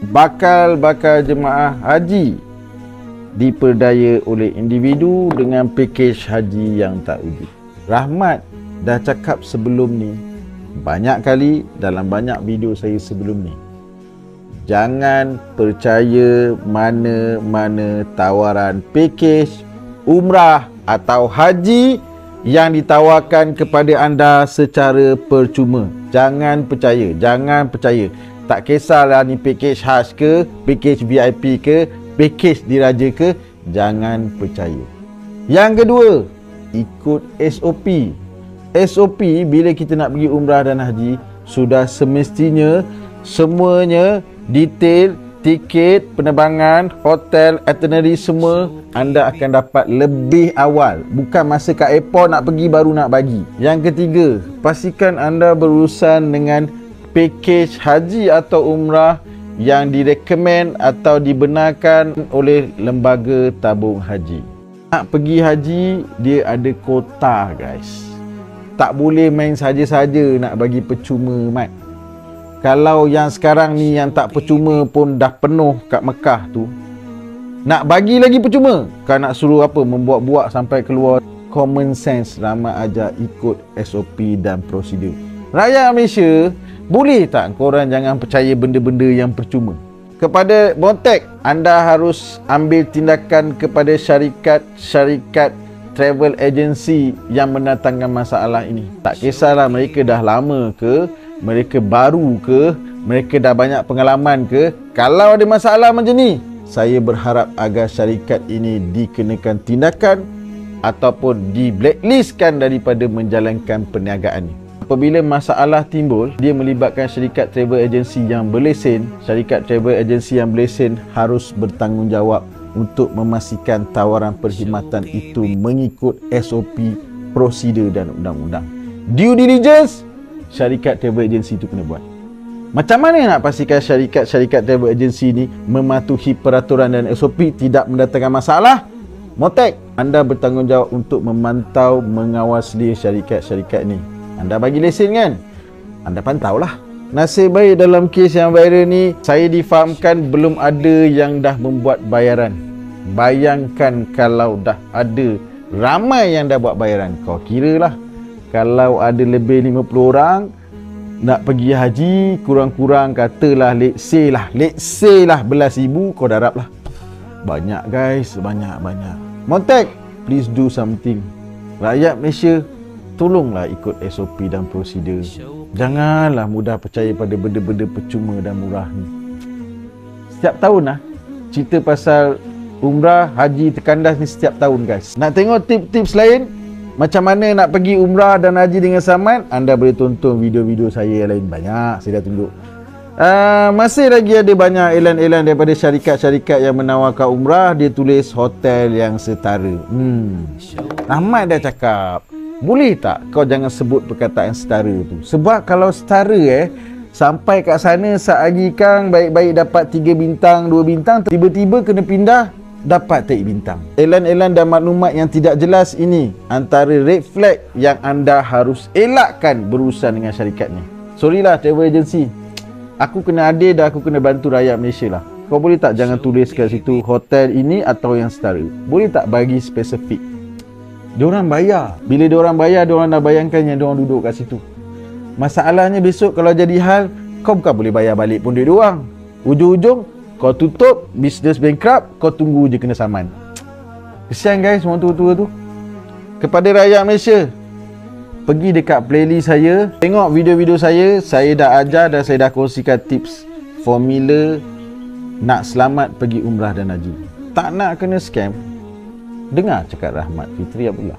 Bakal jemaah haji diperdaya oleh individu dengan pakej haji yang tak rugi. Rahmat dah cakap sebelum ni banyak kali dalam banyak video saya sebelum ni. Jangan percaya mana-mana tawaran pakej umrah atau haji yang ditawarkan kepada anda secara percuma. Jangan percaya. Tak kisahlah ni pakej Hajj ke, pakej VIP ke, pakej diraja ke, jangan percaya. Yang kedua, ikut SOP. SOP bila kita nak pergi umrah dan haji, sudah semestinya semuanya detail, tiket, penerbangan, hotel, itinerary semua anda akan dapat lebih awal. Bukan masa kat airport nak pergi baru nak bagi. Yang ketiga, pastikan anda berurusan dengan pakej haji atau umrah yang direkomend atau dibenarkan oleh lembaga tabung haji. Nak pergi haji, dia ada kota guys. Tak boleh main saja-saja nak bagi percuma mat. Kalau yang sekarang ni yang tak percuma pun dah penuh kat Mekah tu, nak bagi lagi percuma. Kan nak suruh apa, membuat-buat sampai keluar. Common sense Rahmat ajar ikut SOP dan prosedur. Rakyat Malaysia, boleh tak korang jangan percaya benda-benda yang percuma? Kepada Bontek, anda harus ambil tindakan kepada syarikat travel agency yang mendatangkan masalah ini. Tak kisahlah mereka dah lama ke, mereka baru ke, mereka dah banyak pengalaman ke. Kalau ada masalah macam ni, saya berharap agar syarikat ini dikenakan tindakan ataupun di blacklistkan daripada menjalankan perniagaan ini. Apabila masalah timbul, dia melibatkan syarikat travel agency yang berlesen. Syarikat travel agency yang berlesen harus bertanggungjawab untuk memastikan tawaran perkhidmatan itu mengikut SOP, prosedur dan undang-undang. Due diligence, syarikat travel agency itu kena buat. Macam mana nak pastikan syarikat travel agency ni mematuhi peraturan dan SOP, tidak mendatangkan masalah? Motek, anda bertanggungjawab untuk memantau, mengawasi syarikat-syarikat ni. Anda bagi lesen kan? Anda pantaulah. Nasib baik dalam kes yang viral ni, saya difahamkan belum ada yang dah membuat bayaran. Bayangkan kalau dah ada ramai yang dah buat bayaran. Kau kira lah, kalau ada lebih 50 orang nak pergi haji, kurang-kurang katalah let's say lah belas ribu, kau darab lah. Banyak guys, banyak. Montek, please do something. Rakyat Malaysia, tolonglah ikut SOP dan prosedur. Janganlah mudah percaya pada benda-benda percuma dan murah ni. Setiap tahun lah, cerita pasal umrah, haji terkandas ni setiap tahun guys. Nak tengok tips-tips lain macam mana nak pergi umrah dan haji dengan selamat, anda boleh tonton video-video saya yang lain. Banyak saya dah tunjuk. Masih lagi ada banyak elan-elan daripada syarikat-syarikat yang menawarkan umrah. Dia tulis hotel yang setara. Rahmat dah cakap, boleh tak kau jangan sebut perkataan setara tu? Sebab kalau setara sampai kat sana sehari kang baik-baik dapat 3 bintang, 2 bintang, tiba-tiba kena pindah dapat 3 bintang. Elan-elan dan maklumat yang tidak jelas ini antara red flag yang anda harus elakkan berurusan dengan syarikat ni. Sorry lah travel agency, aku kena adil dan aku kena bantu rakyat Malaysia lah. Kau boleh tak jangan tulis kat situ hotel ini atau yang setara? Boleh tak bagi spesifik? Diorang bayar. Bila diorang bayar, diorang dah bayangkan yang diorang duduk kat situ. Masalahnya besok kalau jadi hal, kau bukan boleh bayar balik pun duit diorang. Ujung-ujung kau tutup, bisnes bankrupt, kau tunggu je kena saman. Kesian guys orang tua-tua tu. Kepada rakyat Malaysia, pergi dekat playlist saya, tengok video-video saya dah ajar dan saya dah kongsikan tips formula nak selamat pergi umrah dan haji. Tak nak kena scam, dengar cakap Rahmat Fitri Abdullah.